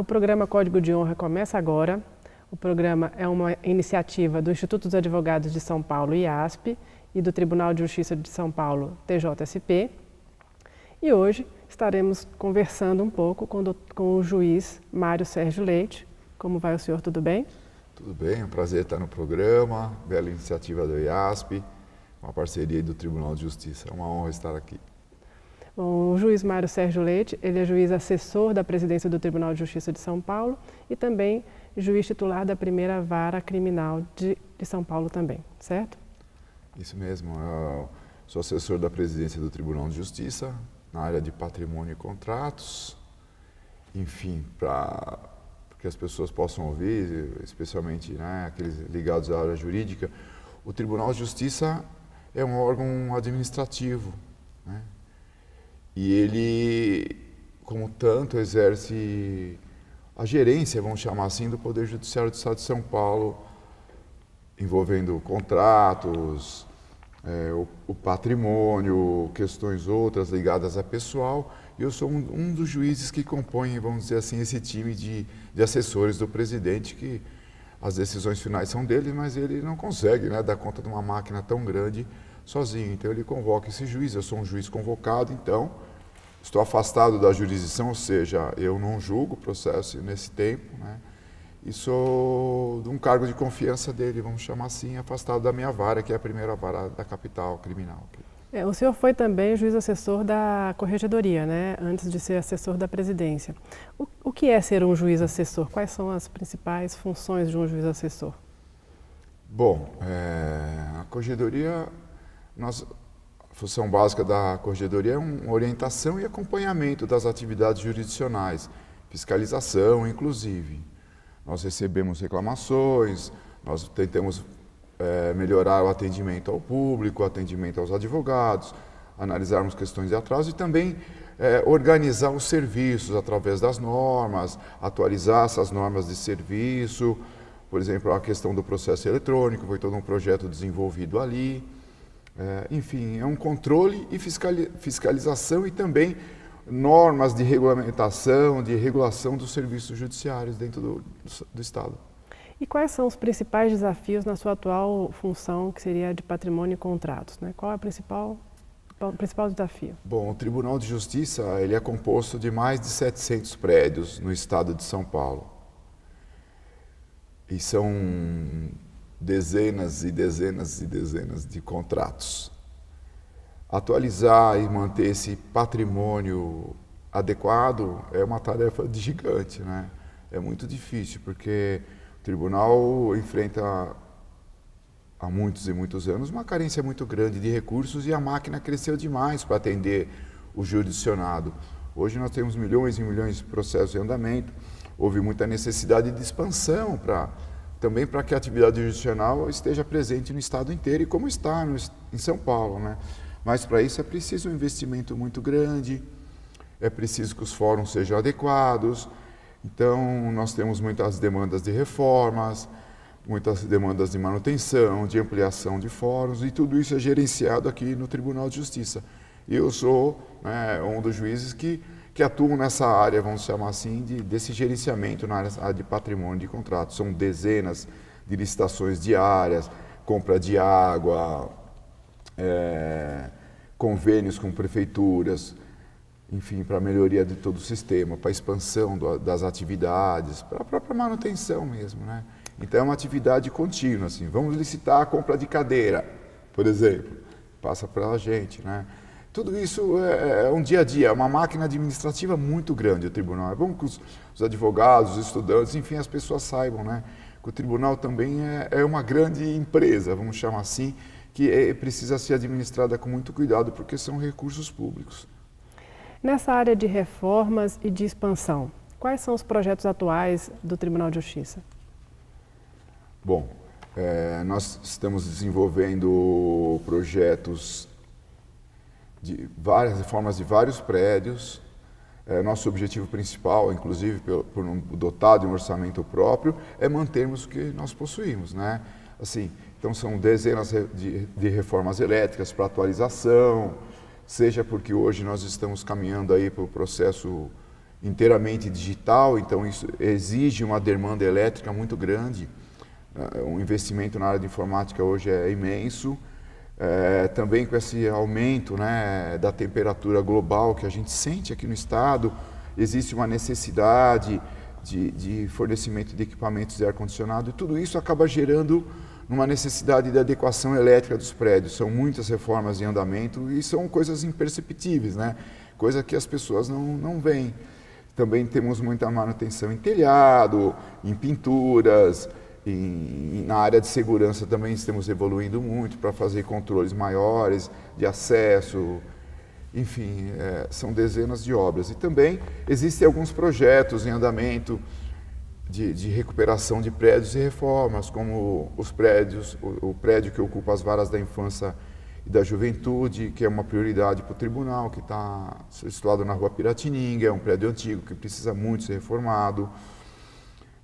o programa Código de Honra começa agora. O programa é uma iniciativa do Instituto dos Advogados de São Paulo, IASP, e do Tribunal de Justiça de São Paulo, TJSP. E hoje estaremos conversando um pouco com o juiz Mário Sérgio Leite. Como vai o senhor, tudo bem? Tudo bem, é um prazer estar no programa, bela iniciativa do IASP, uma parceria do Tribunal de Justiça. É uma honra estar aqui. Bom, o juiz Mário Sérgio Leite, ele é juiz assessor da presidência do Tribunal de Justiça de São Paulo e também juiz titular da primeira vara criminal de São Paulo também, certo? Isso mesmo, eu sou assessor da presidência do Tribunal de Justiça, na área de patrimônio e contratos, enfim, para que as pessoas possam ouvir, especialmente aqueles ligados à área jurídica, o Tribunal de Justiça é um órgão administrativo, né? E ele, como tanto, exerce a gerência, vamos chamar assim, do Poder Judiciário do Estado de São Paulo, envolvendo contratos, o patrimônio, questões outras ligadas a pessoal. E eu sou um dos juízes que compõem, vamos dizer assim, esse time de assessores do presidente, que as decisões finais são dele, mas ele não consegue dar conta de uma máquina tão grande sozinho. Então ele convoca esse juiz, eu sou um juiz convocado, então estou afastado da jurisdição, ou seja, eu não julgo o processo nesse tempo, e sou de um cargo de confiança dele, vamos chamar assim, afastado da minha vara, que é a primeira vara da capital criminal. O senhor foi também juiz assessor da Corregedoria, antes de ser assessor da presidência. O que é ser um juiz assessor? Quais são as principais funções de um juiz assessor? Bom, a Corregedoria, a função básica da Corregedoria é uma orientação e acompanhamento das atividades jurisdicionais, fiscalização, inclusive. Nós recebemos reclamações, nós tentamos melhorar o atendimento ao público, o atendimento aos advogados, analisarmos questões de atraso e também organizar os serviços através das normas, atualizar essas normas de serviço. Por exemplo, a questão do processo eletrônico, foi todo um projeto desenvolvido ali. Enfim, é um controle e fiscalização e também normas de regulamentação, de regulação dos serviços judiciários dentro do Estado. E quais são os principais desafios na sua atual função, que seria de patrimônio e contratos? Qual é o principal desafio? Bom, o Tribunal de Justiça ele é composto de mais de 700 prédios no estado de São Paulo. E são dezenas e dezenas e dezenas de contratos. Atualizar e manter esse patrimônio adequado é uma tarefa de gigante, É muito difícil, porque o tribunal enfrenta há muitos e muitos anos uma carência muito grande de recursos e a máquina cresceu demais para atender o jurisdicionado. Hoje nós temos milhões e milhões de processos em andamento, houve muita necessidade de expansão também para que a atividade jurisdicional esteja presente no estado inteiro e como está em São Paulo, Mas para isso é preciso um investimento muito grande, é preciso que os fóruns sejam adequados. Então, nós temos muitas demandas de reformas, muitas demandas de manutenção, de ampliação de fóruns, e tudo isso é gerenciado aqui no Tribunal de Justiça. E eu sou um dos juízes que atuam nessa área, vamos chamar assim, desse gerenciamento na área de patrimônio de contratos. São dezenas de licitações diárias, compra de água, convênios com prefeituras, enfim, para a melhoria de todo o sistema, para a expansão das atividades, para a própria manutenção mesmo, Então é uma atividade contínua, assim. Vamos licitar a compra de cadeira, por exemplo, passa pela gente, Tudo isso é um dia a dia, é uma máquina administrativa muito grande o tribunal. É bom que os advogados, os estudantes, enfim, as pessoas saibam, que o tribunal também é uma grande empresa, vamos chamar assim, que precisa ser administrada com muito cuidado, porque são recursos públicos. Nessa área de reformas e de expansão, quais são os projetos atuais do Tribunal de Justiça? Bom, nós estamos desenvolvendo projetos de várias reformas de vários prédios. Nosso objetivo principal, inclusive por dotar de um orçamento próprio, é mantermos o que nós possuímos, Assim, então são dezenas de reformas elétricas para atualização, seja porque hoje nós estamos caminhando aí para o processo inteiramente digital, então isso exige uma demanda elétrica muito grande. O investimento na área de informática hoje é imenso. Também com esse aumento, né, da temperatura global que a gente sente aqui no estado, existe uma necessidade de fornecimento de equipamentos de ar-condicionado, e tudo isso acaba gerando uma necessidade de adequação elétrica dos prédios. São muitas reformas em andamento e são coisas imperceptíveis, né? Coisa que as pessoas não veem. Também temos muita manutenção em telhado, em pinturas, na área de segurança também estamos evoluindo muito para fazer controles maiores de acesso. Enfim, são dezenas de obras. E também existem alguns projetos em andamento de recuperação de prédios e reformas, como os prédios, o prédio que ocupa as varas da infância e da juventude, que é uma prioridade para o tribunal, que está situado na rua Piratininga, é um prédio antigo que precisa muito ser reformado.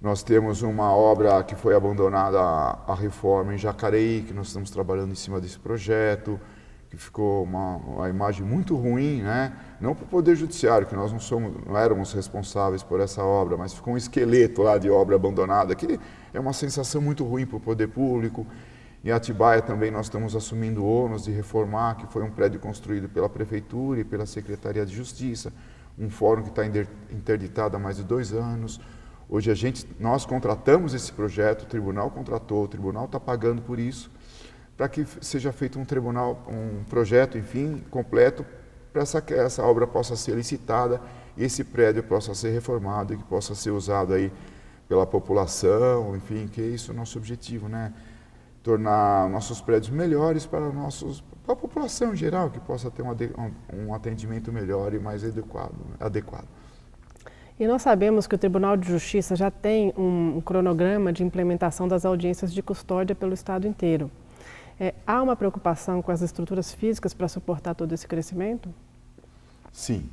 Nós temos uma obra que foi abandonada, a reforma em Jacareí, que nós estamos trabalhando em cima desse projeto, que ficou uma imagem muito ruim, né? Não para o Poder Judiciário, que nós não éramos responsáveis por essa obra, mas ficou um esqueleto lá de obra abandonada, que é uma sensação muito ruim para o Poder Público. Em Atibaia também nós estamos assumindo o ônus de reformar, que foi um prédio construído pela Prefeitura e pela Secretaria de Justiça, um fórum que está interditado há mais de 2 anos. Hoje nós contratamos esse projeto, o tribunal contratou, o tribunal está pagando por isso, para que seja feito um projeto, enfim, completo, para que essa obra possa ser licitada e esse prédio possa ser reformado e que possa ser usado aí pela população, enfim, que é isso o nosso objetivo, né? Tornar nossos prédios melhores para a população em geral, que possa ter um atendimento melhor e mais adequado. E nós sabemos que o Tribunal de Justiça já tem um cronograma de implementação das audiências de custódia pelo estado inteiro. Há uma preocupação com as estruturas físicas para suportar todo esse crescimento? Sim.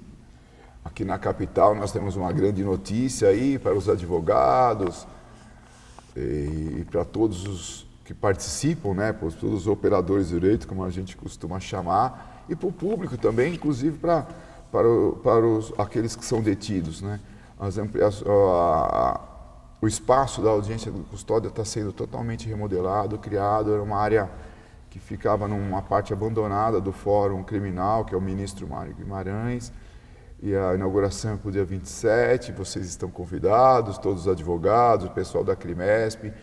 Aqui na capital nós temos uma grande notícia aí para os advogados e para todos os que participam, né, para todos os operadores de direito, como a gente costuma chamar, e para o público também, inclusive para aqueles que são detidos, né? O espaço da audiência de custódia está sendo totalmente remodelado, criado, era uma área que ficava numa parte abandonada do Fórum Criminal, que é o ministro Mário Guimarães, e a inauguração é para o dia 27, vocês estão convidados, todos os advogados, o pessoal da Crimesp.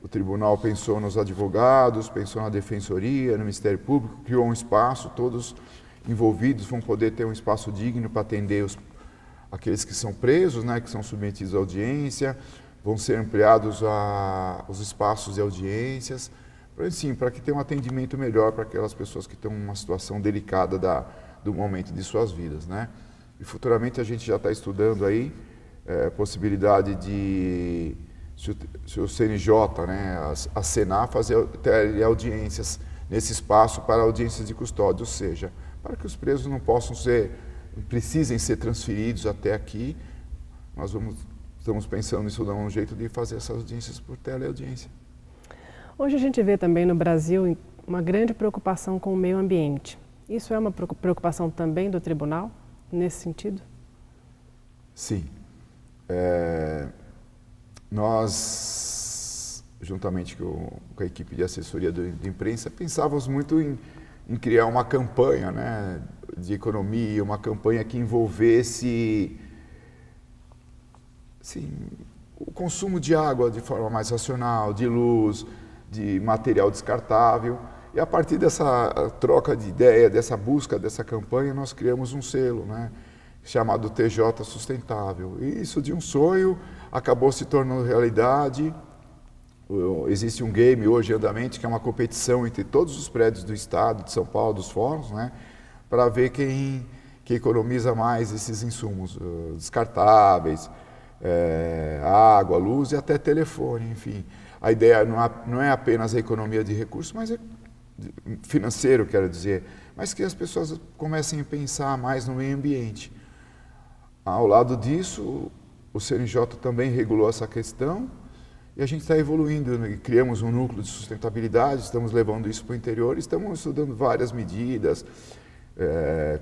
O tribunal pensou nos advogados, pensou na defensoria, no Ministério Público, criou um espaço, todos envolvidos vão poder ter um espaço digno para atender aqueles que são presos, né, que são submetidos à audiência, vão ser ampliados os espaços de audiências, para que tenha um atendimento melhor para aquelas pessoas que estão numa situação delicada do momento de suas vidas, né? E futuramente a gente já está estudando aí possibilidade de, se o CNJ, né, a Senar, ter audiências nesse espaço para audiências de custódia, ou seja, para que os presos não precisem ser transferidos até aqui. Nós estamos pensando nisso, dar um jeito de fazer essas audiências por teleaudiência. Hoje a gente vê também no Brasil uma grande preocupação com o meio ambiente. Isso é uma preocupação também do tribunal, nesse sentido? Sim. Nós, juntamente com a equipe de assessoria de imprensa, pensávamos muito em criar uma campanha, né, de economia, uma campanha que envolvesse o consumo de água de forma mais racional, de luz, de material descartável. E a partir dessa troca de ideia, dessa busca, dessa campanha, nós criamos um selo, né, chamado TJ Sustentável. E isso de um sonho acabou se tornando realidade. Existe um game hoje em andamento, que é uma competição entre todos os prédios do estado, de São Paulo, dos fóruns, né, para ver quem economiza mais esses insumos descartáveis, água, luz e até telefone, enfim. A ideia não é apenas a economia de recursos, mas financeiro, quero dizer, mas que as pessoas comecem a pensar mais no meio ambiente. Ao lado disso, o CNJ também regulou essa questão e a gente está evoluindo, né? Criamos um núcleo de sustentabilidade, estamos levando isso para o interior, estamos estudando várias medidas,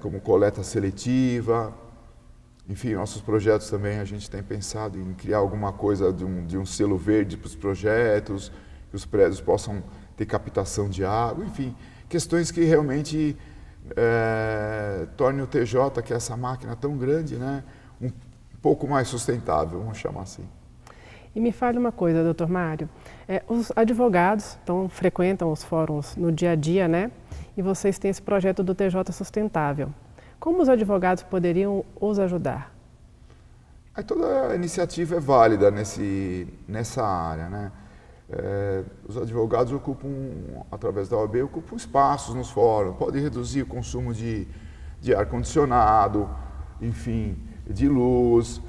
como coleta seletiva, Enfim, nossos projetos também, a gente tem pensado em criar alguma coisa de um selo verde para os projetos, que os prédios possam ter captação de água, enfim, questões que realmente tornem o TJ, que é essa máquina tão grande, né, um pouco mais sustentável, vamos chamar assim. E me fale uma coisa, doutor Mário, os advogados frequentam os fóruns no dia a dia, né? E vocês têm esse projeto do TJ Sustentável. Como os advogados poderiam os ajudar? Aí toda a iniciativa é válida nessa área, né? Os advogados ocupam, através da OAB, ocupam espaços nos fóruns, podem reduzir o consumo de ar-condicionado, enfim, de luz,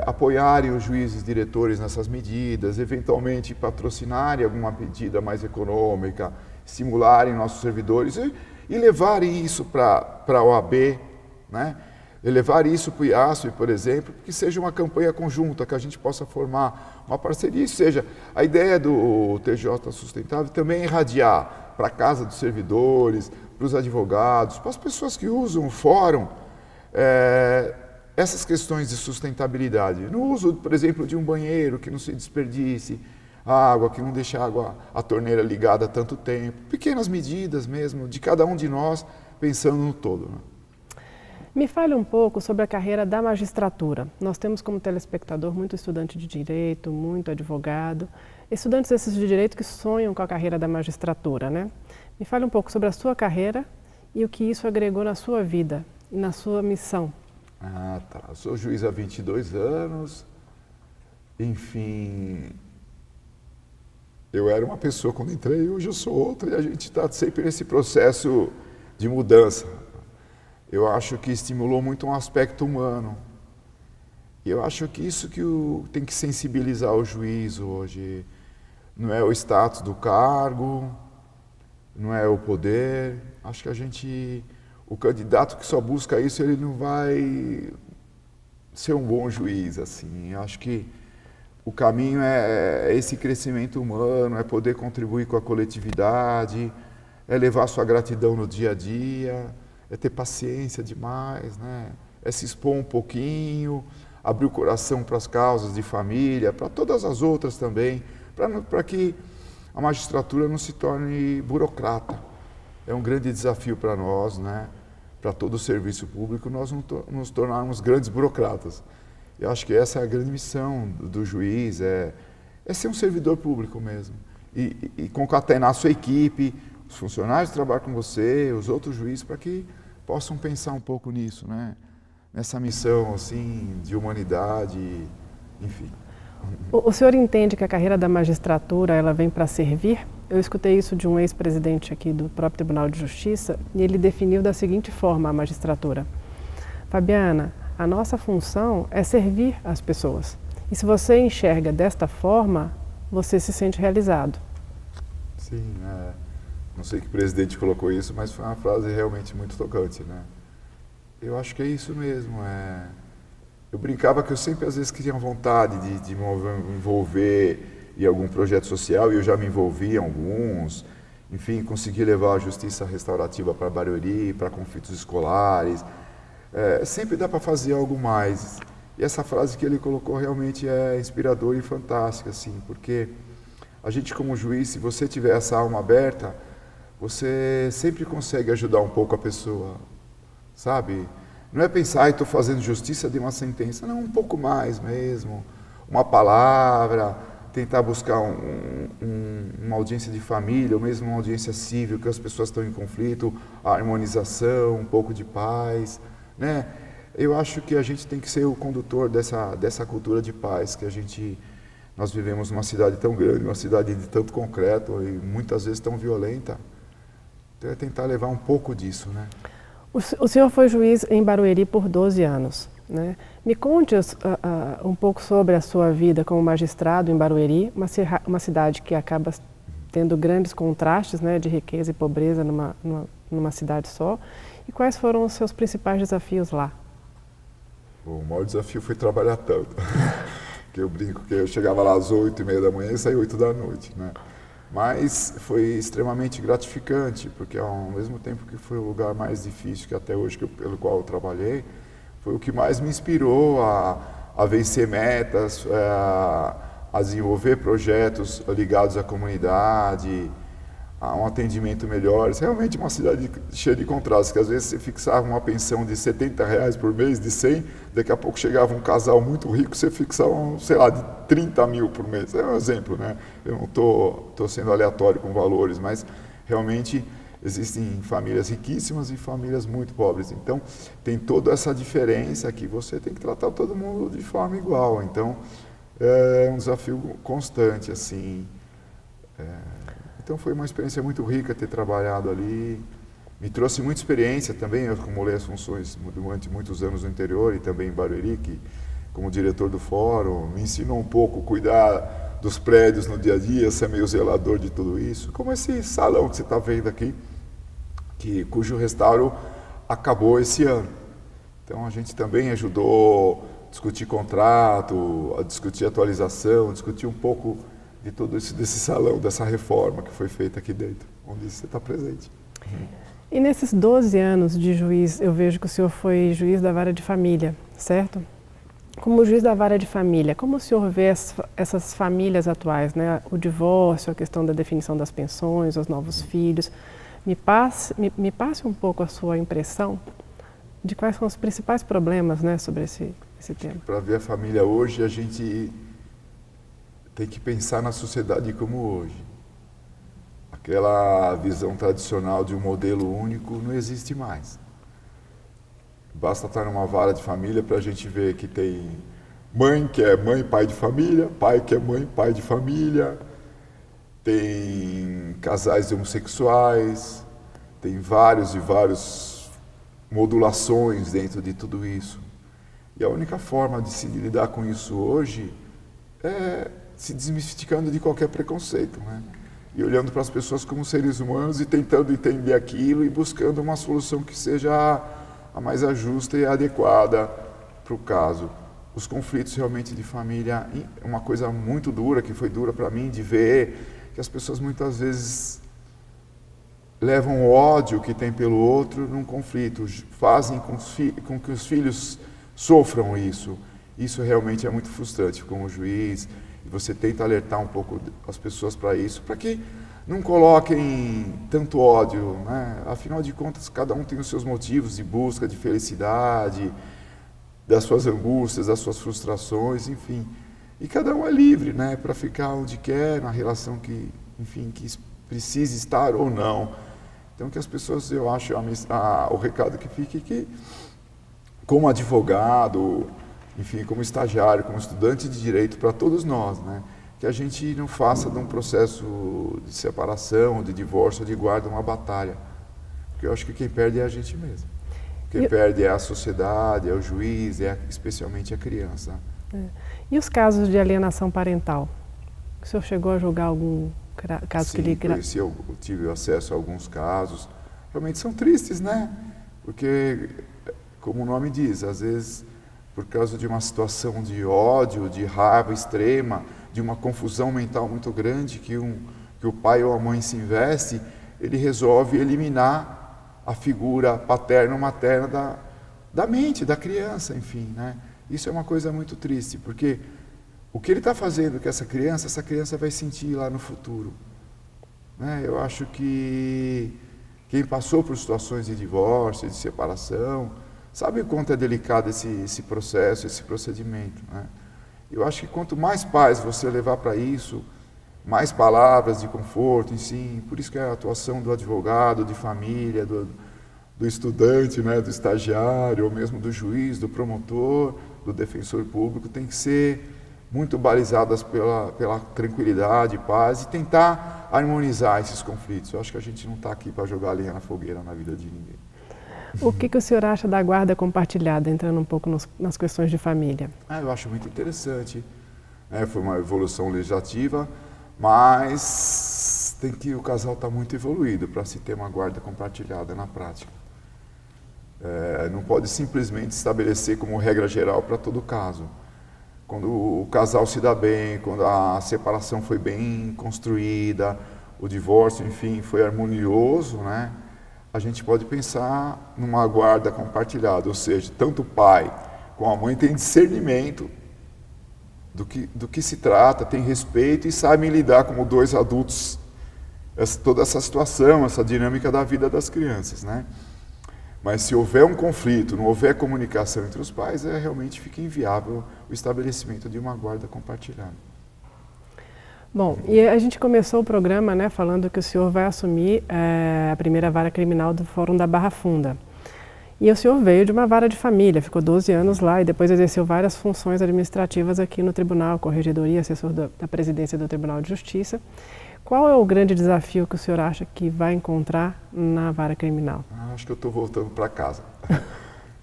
apoiarem os juízes diretores nessas medidas, eventualmente patrocinarem alguma medida mais econômica, estimularem nossos servidores e levarem isso para a OAB, né? Levar isso para o IASP, por exemplo, que seja uma campanha conjunta, que a gente possa formar uma parceria. Isso seja, a ideia do TJ Sustentável também é irradiar para a casa dos servidores, para os advogados, para as pessoas que usam o fórum, essas questões de sustentabilidade. No uso, por exemplo, de um banheiro, que não se desperdice água, que não deixe a torneira ligada tanto tempo. Pequenas medidas mesmo, de cada um de nós, pensando no todo, né? Me fale um pouco sobre a carreira da magistratura. Nós temos como telespectador muito estudante de direito, muito advogado, estudantes esses de direito que sonham com a carreira da magistratura, né? Me fale um pouco sobre a sua carreira e o que isso agregou na sua vida e na sua missão. Ah, tá. Eu sou juiz há 22 anos, enfim, eu era uma pessoa quando entrei, hoje eu sou outra e a gente está sempre nesse processo de mudança. Eu acho que estimulou muito um aspecto humano. E eu acho que isso que tem que sensibilizar o juiz hoje. Não é o status do cargo, não é o poder. Acho que o candidato que só busca isso, ele não vai ser um bom juiz, assim. Eu acho que o caminho é esse crescimento humano, é poder contribuir com a coletividade, é levar sua gratidão no dia a dia, é ter paciência demais, né? É se expor um pouquinho, abrir o coração para as causas de família, para todas as outras também, para que a magistratura não se torne burocrata. É um grande desafio para nós, né? Para todo o serviço público, nós não nos tornarmos grandes burocratas. Eu acho que essa é a grande missão do juiz, é ser um servidor público mesmo. E concatenar a sua equipe, os funcionários que trabalham com você, os outros juízes, para que possam pensar um pouco nisso, né? Nessa missão assim, de humanidade, enfim. O senhor entende que a carreira da magistratura ela vem para servir? Eu escutei isso de um ex-presidente aqui do próprio Tribunal de Justiça e ele definiu da seguinte forma a magistratura. Fabiana, a nossa função é servir as pessoas. E se você enxerga desta forma, você se sente realizado. Sim, não sei que presidente colocou isso, mas foi uma frase realmente muito tocante, né? Eu acho que é isso mesmo. Eu brincava que eu sempre às vezes queria vontade de me envolver em algum projeto social, e eu já me envolvi em alguns. Enfim, consegui levar a justiça restaurativa para Barueri, para conflitos escolares. Sempre dá para fazer algo mais. E essa frase que ele colocou realmente é inspiradora e fantástica, assim, porque a gente como juiz, se você tiver essa alma aberta, você sempre consegue ajudar um pouco a pessoa, sabe? Não é pensar, estou fazendo justiça de uma sentença, não, um pouco mais mesmo, uma palavra, tentar buscar uma audiência de família, ou mesmo uma audiência civil, que as pessoas estão em conflito, a harmonização, um pouco de paz, né? Eu acho que a gente tem que ser o condutor dessa cultura de paz, que nós vivemos numa cidade tão grande, uma cidade de tanto concreto e muitas vezes tão violenta. Então é tentar levar um pouco disso, né? O senhor foi juiz em Barueri por 12 anos, né? Me conte um pouco sobre a sua vida como magistrado em Barueri, uma cidade que acaba tendo grandes contrastes, né, de riqueza e pobreza numa cidade só. E quais foram os seus principais desafios lá? Bom, o maior desafio foi trabalhar tanto. Porque eu brinco que eu chegava lá às 8h30 da manhã e saía 8 da noite, né? Mas foi extremamente gratificante, porque ao mesmo tempo que foi o lugar mais difícil que até hoje pelo qual eu trabalhei, foi o que mais me inspirou a vencer metas, a desenvolver projetos ligados à comunidade, a um atendimento melhor. Isso é realmente uma cidade cheia de contrastes, que às vezes você fixava uma pensão de R$70 por mês, de 100, daqui a pouco chegava um casal muito rico, você fixava, sei lá, de 30 mil por mês. É um exemplo, né? Eu não estou sendo aleatório com valores, mas realmente existem famílias riquíssimas e famílias muito pobres. Então, tem toda essa diferença que você tem que tratar todo mundo de forma igual. Então, é um desafio constante, assim. Então, foi uma experiência muito rica ter trabalhado ali. Me trouxe muita experiência também. Eu acumulei as funções durante muitos anos no interior e também em Barueri, como diretor do fórum. Me ensinou um pouco a cuidar dos prédios no dia a dia, ser meio zelador de tudo isso. Como esse salão que você está vendo aqui, cujo restauro acabou esse ano. Então a gente também ajudou a discutir contrato, a discutir atualização, discutir um pouco de todo desse salão, dessa reforma que foi feita aqui dentro, onde você está presente. E nesses 12 anos de juiz, eu vejo que o senhor foi juiz da vara de família, certo? Como juiz da vara de família, como o senhor vê essas famílias atuais, né? O divórcio, a questão da definição das pensões, os novos filhos. Me passe um pouco a sua impressão de quais são os principais problemas, né, sobre esse tema. Para ver a família hoje, a gente tem que pensar na sociedade como hoje. Aquela visão tradicional de um modelo único não existe mais. Basta estar numa vara de família para a gente ver que tem mãe que é mãe, pai de família, pai que é mãe, pai de família, tem casais homossexuais, tem várias modulações dentro de tudo isso. E a única forma de se lidar com isso hoje é se desmistificando de qualquer preconceito, né? E olhando para as pessoas como seres humanos e tentando entender aquilo e buscando uma solução que seja a mais justa e adequada para o caso. Os conflitos realmente de família é uma coisa muito dura, que foi dura para mim, de ver que as pessoas muitas vezes levam o ódio que tem pelo outro num conflito, fazem com que os filhos sofram isso. Isso realmente é muito frustrante como juiz, e você tenta alertar um pouco as pessoas para isso, para que não coloquem tanto ódio, né? Afinal de contas, cada um tem os seus motivos de busca de felicidade, das suas angústias, das suas frustrações, enfim. E cada um é livre, né, para ficar onde quer, na relação que precise estar ou não. Então, que as pessoas, eu acho, o recado que fica é que, como advogado, enfim, como estagiário, como estudante de direito, para todos nós, né, que a gente não faça de um processo de separação, de divórcio, de guarda, uma batalha. Porque eu acho que quem perde é a gente mesmo. Quem perde é a sociedade, é o juiz, especialmente a criança. E os casos de alienação parental? O senhor chegou a julgar algum caso? Sim, eu tive acesso a alguns casos. Realmente são tristes, né? Porque, como o nome diz, às vezes, por causa de uma situação de ódio, de raiva extrema, de uma confusão mental muito grande que o pai ou a mãe se investe, ele resolve eliminar a figura paterna ou materna da mente, da criança, enfim, né? Isso é uma coisa muito triste, porque o que ele está fazendo com essa criança vai sentir lá no futuro, né? Eu acho que quem passou por situações de divórcio, de separação, sabe o quanto é delicado esse processo, esse procedimento, né? Eu acho que quanto mais paz você levar para isso, mais palavras de conforto, sim. Por isso que a atuação do advogado, de família, do estudante, né, do estagiário, ou mesmo do juiz, do promotor, do defensor público, tem que ser muito balizadas pela tranquilidade, paz, e tentar harmonizar esses conflitos. Eu acho que a gente não está aqui para jogar lenha na fogueira na vida de ninguém. O que o senhor acha da guarda compartilhada, entrando um pouco nas questões de família? Eu acho muito interessante. Foi uma evolução legislativa, mas o casal está muito evoluído para se ter uma guarda compartilhada na prática. Não pode simplesmente estabelecer como regra geral para todo caso. Quando o casal se dá bem, quando a separação foi bem construída, o divórcio, enfim, foi harmonioso, né? a gente pode pensar numa guarda compartilhada, ou seja, tanto o pai como a mãe têm discernimento do que se trata, tem respeito e sabem lidar como dois adultos toda essa situação, essa dinâmica da vida das crianças, né? Mas se houver um conflito, não houver comunicação entre os pais, realmente fica inviável o estabelecimento de uma guarda compartilhada. Bom, e a gente começou o programa, né, falando que o senhor vai assumir a primeira vara criminal do Fórum da Barra Funda. E o senhor veio de uma vara de família, ficou 12 anos lá e depois exerceu várias funções administrativas aqui no Tribunal, corregedoria, assessor da presidência do Tribunal de Justiça. Qual é o grande desafio que o senhor acha que vai encontrar na vara criminal? Acho que eu estou voltando para casa.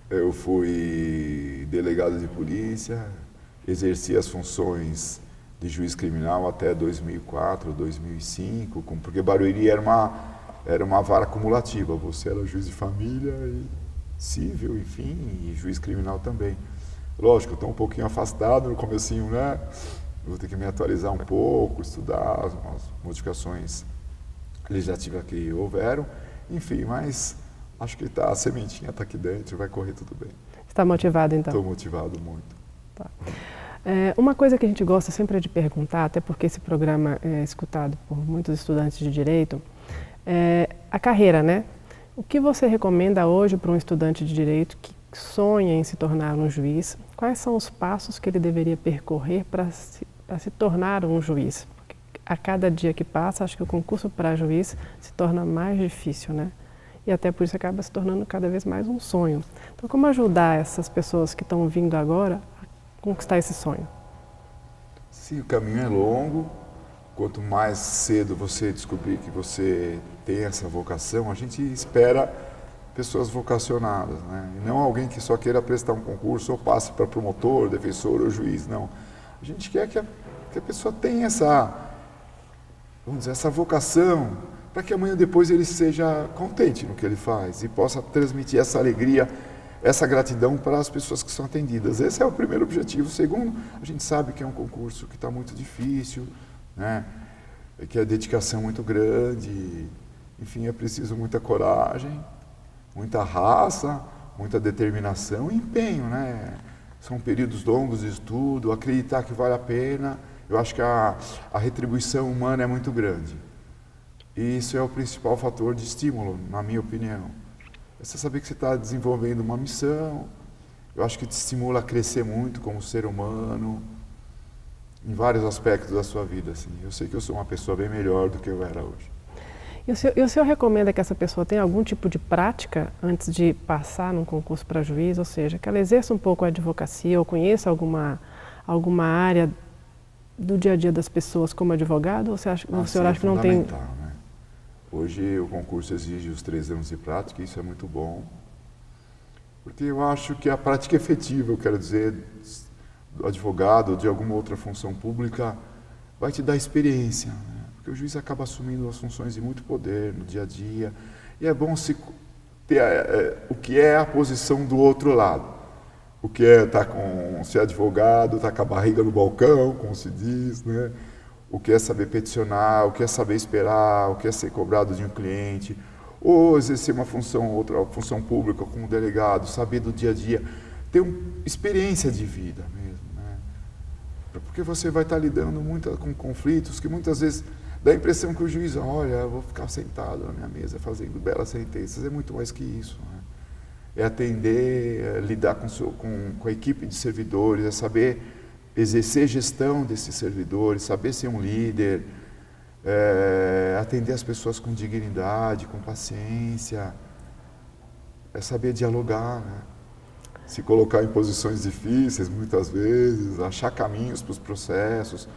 Eu fui delegado de polícia, exerci as funções de juiz criminal até 2004, 2005, porque Barueri era uma vara cumulativa. Você era juiz de família e civil, enfim, e juiz criminal também. Lógico, eu estou um pouquinho afastado no comecinho, né? Vou ter que me atualizar um pouco, estudar as modificações legislativas que houveram, enfim, mas acho que a sementinha está aqui dentro, vai correr tudo bem. Está motivado então? Estou motivado muito. Tá. Uma coisa que a gente gosta sempre de perguntar, até porque esse programa é escutado por muitos estudantes de direito, é a carreira, né? O que você recomenda hoje para um estudante de direito que sonha em se tornar um juiz? Quais são os passos que ele deveria percorrer para se tornar um juiz? Porque a cada dia que passa, acho que o concurso para juiz se torna mais difícil, né? E até por isso acaba se tornando cada vez mais um sonho. Então, como ajudar essas pessoas que estão vindo agora a conquistar esse sonho? Sim, o caminho é longo. Quanto mais cedo você descobrir que você tem essa vocação, a gente espera pessoas vocacionadas, né? E não alguém que só queira prestar um concurso ou passe para promotor, defensor ou juiz, não. A gente quer que a pessoa tenha essa vocação, para que amanhã depois ele seja contente no que ele faz e possa transmitir essa alegria, essa gratidão para as pessoas que são atendidas. Esse é o primeiro objetivo. O segundo, a gente sabe que é um concurso que está muito difícil, né? Que a dedicação é muito grande, enfim, é preciso muita coragem, muita raça, muita determinação e empenho, né? São períodos longos de estudo, acreditar que vale a pena. Eu acho que a retribuição humana é muito grande. E isso é o principal fator de estímulo, na minha opinião. É você saber que você está desenvolvendo uma missão. Eu acho que te estimula a crescer muito como ser humano, em vários aspectos da sua vida, assim. Eu sei que eu sou uma pessoa bem melhor do que eu era hoje. E o senhor recomenda que essa pessoa tenha algum tipo de prática antes de passar num concurso para juiz? Ou seja, que ela exerça um pouco a advocacia ou conheça alguma área do dia a dia das pessoas como advogado? Ou o senhor acha que não tem? Né? Hoje o concurso exige os 3 anos de prática, e isso é muito bom. Porque eu acho que a prática efetiva, eu quero dizer, do advogado ou de alguma outra função pública, vai te dar experiência, né? Porque o juiz acaba assumindo as funções de muito poder no dia a dia, e é bom se ter o que é a posição do outro lado. O que é ser advogado, estar com a barriga no balcão, como se diz, né? O que é saber peticionar, o que é saber esperar, o que é ser cobrado de um cliente, ou exercer outra função pública como delegado, saber do dia a dia, ter experiência de vida mesmo, né? Porque você vai estar lidando muito com conflitos que muitas vezes dá a impressão que o juiz, olha, eu vou ficar sentado na minha mesa fazendo belas sentenças. É muito mais que isso, né? É atender, lidar com a equipe de servidores, é saber exercer gestão desses servidores, saber ser um líder, atender as pessoas com dignidade, com paciência, é saber dialogar, né? Se colocar em posições difíceis, muitas vezes, achar caminhos para os processos.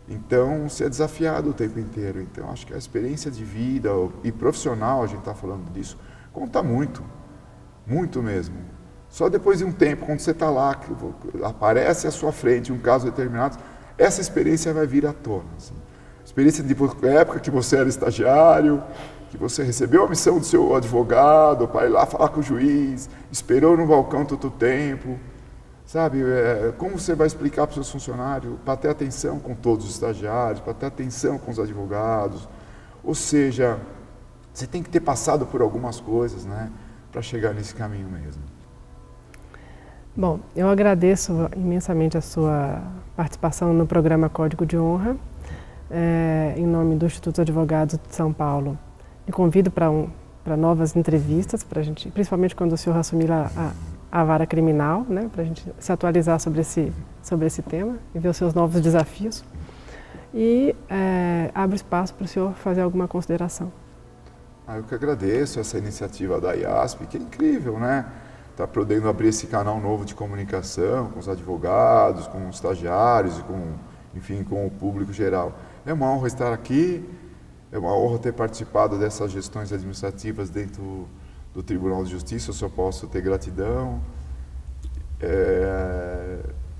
Então, ser desafiado o tempo inteiro. Então, acho que a experiência de vida e profissional, a gente está falando disso, conta muito, muito mesmo. Só depois de um tempo, quando você está lá, que aparece à sua frente um caso determinado, essa experiência vai vir à tona. Assim. Experiência de época que você era estagiário, que você recebeu a missão do seu advogado para ir lá falar com o juiz, esperou no balcão todo o tempo, sabe? Como você vai explicar para os seus funcionários, para ter atenção com todos os estagiários, para ter atenção com os advogados, ou seja, você tem que ter passado por algumas coisas, né, para chegar nesse caminho mesmo. Bom, eu agradeço imensamente a sua participação no programa Código de Honra, em nome do Instituto dos Advogados de São Paulo. Me convido para novas entrevistas, pra gente, principalmente quando o senhor assumir a vara criminal, né, para a gente se atualizar sobre esse tema e ver os seus novos desafios. E abro espaço para o senhor fazer alguma consideração. Eu que agradeço essa iniciativa da IASP, que é incrível, né? Está podendo abrir esse canal novo de comunicação com os advogados, com os estagiários e enfim, com o público geral. É uma honra estar aqui, é uma honra ter participado dessas gestões administrativas dentro do Tribunal de Justiça, eu só posso ter gratidão.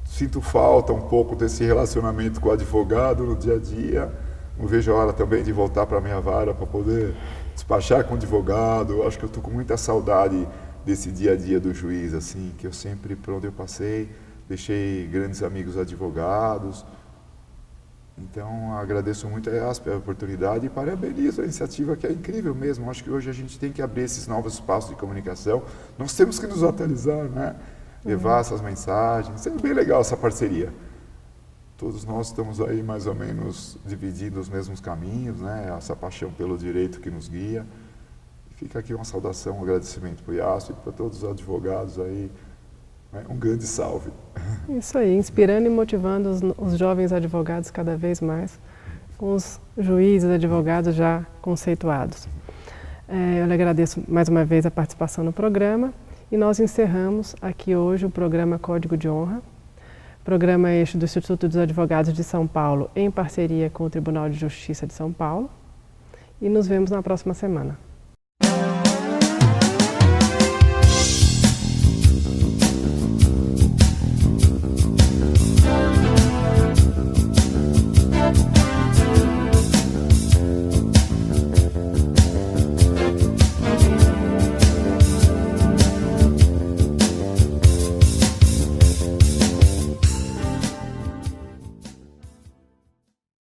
Sinto falta um pouco desse relacionamento com o advogado no dia a dia. Não vejo a hora também de voltar para a minha vara para poder despachar com o advogado. Eu acho que eu estou com muita saudade desse dia a dia do juiz, assim, que eu sempre, por onde eu passei, deixei grandes amigos advogados. Então, agradeço muito a oportunidade e parabenizo a iniciativa, que é incrível mesmo. Acho que hoje a gente tem que abrir esses novos espaços de comunicação. Nós temos que nos atualizar, né? Levar essas mensagens. É bem legal essa parceria. Todos nós estamos aí mais ou menos dividindo os mesmos caminhos, né? Essa paixão pelo direito que nos guia. Fica aqui uma saudação, um agradecimento para o IASP e para todos os advogados aí. Um grande salve. Isso aí, inspirando e motivando os jovens advogados cada vez mais, com os juízes, advogados já conceituados. Eu lhe agradeço mais uma vez a participação no programa e nós encerramos aqui hoje o programa Código de Honra, programa este do Instituto dos Advogados de São Paulo em parceria com o Tribunal de Justiça de São Paulo, e nos vemos na próxima semana.